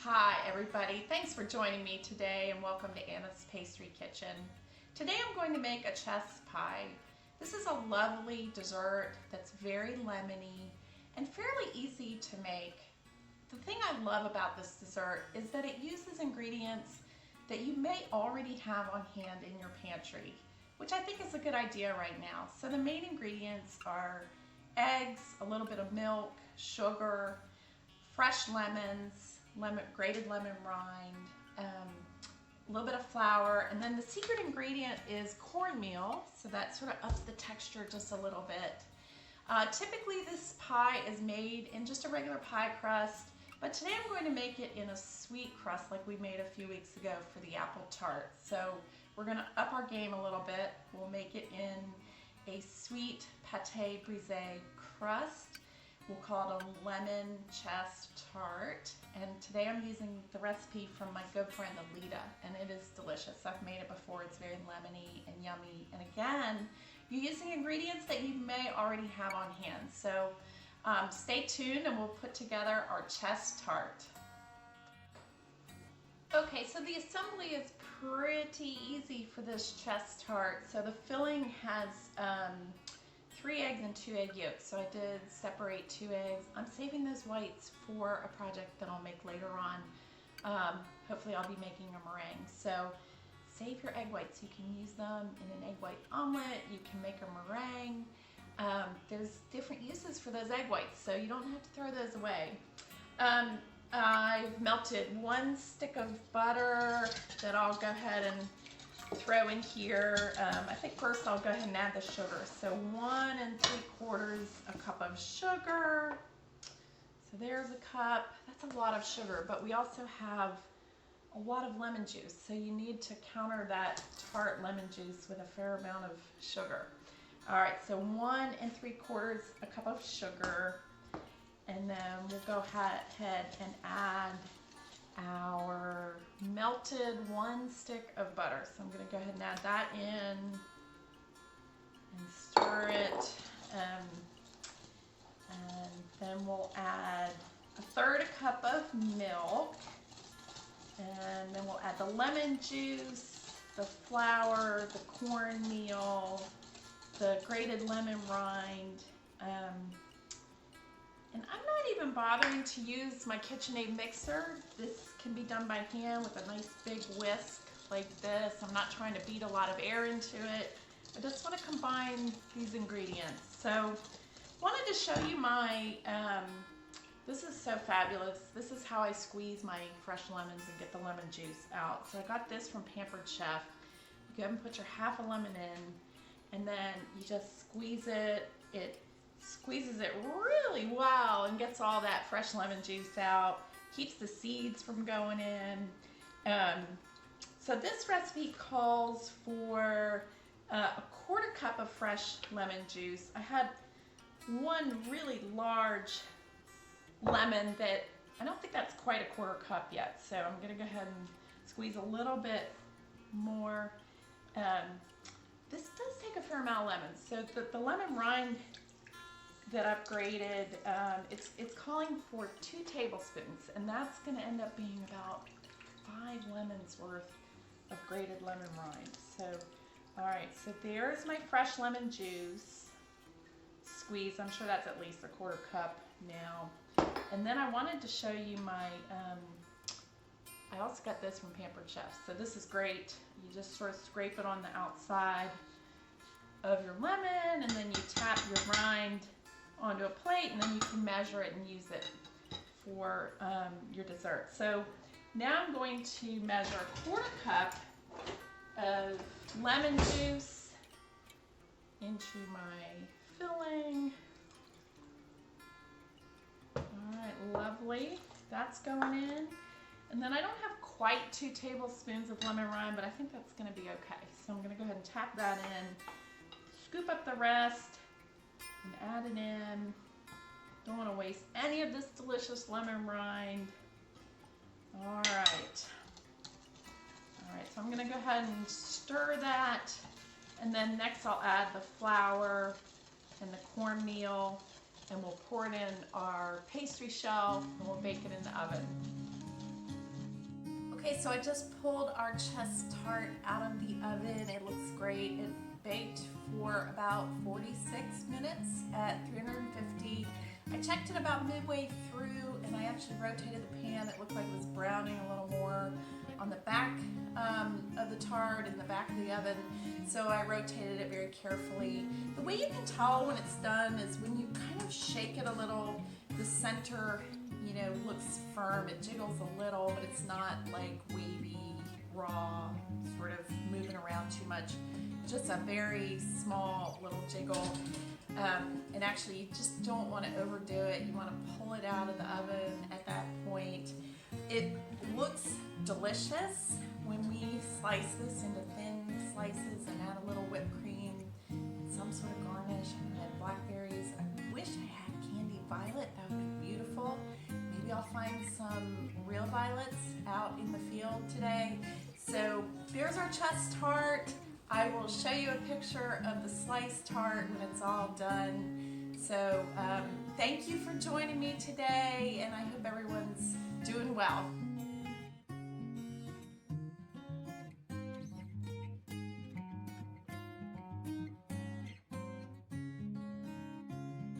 Hi everybody, thanks for joining me today and welcome to Anna's Pastry Kitchen. Today I'm going to make a chess pie. This is a lovely dessert that's very lemony and fairly easy to make. The thing I love about this dessert is that it uses ingredients that you may already have on hand in your pantry, which I think is a good idea right now. So the main ingredients are eggs, a little bit of milk, sugar, fresh lemons, grated lemon rind, a little bit of flour, and then the secret ingredient is cornmeal, so that sort of ups the texture just a little bit. Typically this pie is made in just a regular pie crust, but today I'm going to make it in a sweet crust like we made a few weeks ago for the apple tart. So we're going to up our game a little bit. We'll make it in a sweet pâté brisée crust. We'll call it a lemon chess tart, and today I'm using the recipe from my good friend Alita, and it is delicious. I've made it before. It's very lemony and yummy, and again, you're using ingredients that you may already have on hand. So stay tuned and we'll put together our chess tart. Okay, so the assembly is pretty easy for this chess tart. So the filling has 3 eggs and 2 egg yolks. So I did separate 2 eggs. I'm saving those whites for a project that I'll make later on. Hopefully I'll be making a meringue. So save your egg whites. You can use them in an egg white omelet. You can make a meringue. There's different uses for those egg whites, so you don't have to throw those away. I've melted 1 stick of butter that I'll go ahead and throw in here. I think first I'll go ahead and add the sugar. So 1 3/4 cup of sugar. So there's a cup. That's a lot of sugar, but we also have a lot of lemon juice. So you need to counter that tart lemon juice with a fair amount of sugar. All right, so 1 3/4 cup of sugar. And then we'll go ahead and add our melted 1 stick of butter. So I'm going to go ahead and add that in and stir it. And then we'll add 1/3 cup of milk. And then we'll add the lemon juice, the flour, the cornmeal, the grated lemon rind. And I'm not even bothering to use my KitchenAid mixer. This can be done by hand with a nice big whisk like this. I'm not trying to beat a lot of air into it. I just want to combine these ingredients. So wanted to show you my, this is so fabulous. This is how I squeeze my fresh lemons and get the lemon juice out. So I got this from Pampered Chef. You go ahead and put your half a lemon in, and then you just squeeze it. It squeezes it really well and gets all that fresh lemon juice out, keeps the seeds from going in. So this recipe calls for a 1/4 cup of fresh lemon juice. I had 1 really large lemon that I don't think that's quite a 1/4 cup yet, so I'm going to go ahead and squeeze a little bit more. This does take a fair amount of lemon, so the lemon rind that I've grated, it's calling for 2 tablespoons, and that's going to end up being about 5 lemons worth of grated lemon rind. So, all right, so there's my fresh lemon juice squeeze. I'm sure that's at least a 1/4 cup now. And then I wanted to show you my, I also got this from Pampered Chef. So this is great. You just sort of scrape it on the outside of your lemon, and then you tap your rind onto a plate, and then you can measure it and use it for your dessert. So now I'm going to measure a 1/4 cup of lemon juice into my filling. All right, lovely. That's going in. And then I don't have quite 2 tablespoons of lemon rind, but I think that's going to be okay. So I'm going to go ahead and tap that in, scoop up the rest, and add it in. Don't want to waste any of this delicious lemon rind. All right, so I'm going to go ahead and stir that, and then next I'll add the flour and the cornmeal, and we'll pour it in our pastry shell, and we'll bake it in the oven. Okay, so I just pulled our chest tart out of the oven. It looks great. It baked for about 46 minutes at 350. I checked it about midway through and I actually rotated the pan. It looked like it was browning a little more on the back of the tart in the back of the oven. So I rotated it very carefully. The way you can tell when it's done is when you kind of shake it a little, the center, you know, looks firm. It jiggles a little, but it's not like wavy, raw, sort of moving around too much. Just a very small little jiggle. And actually you just don't want to overdo it. You want to pull it out of the oven at that point. It looks delicious when we slice this into thin slices and add a little whipped cream, some sort of garnish. I had blackberries. I wish I had candied violet. That would be beautiful. Maybe I'll find some real violets out in the field today. So there's our chest tart. I will show you a picture of the sliced tart when it's all done. So thank you for joining me today, and I hope everyone's doing well.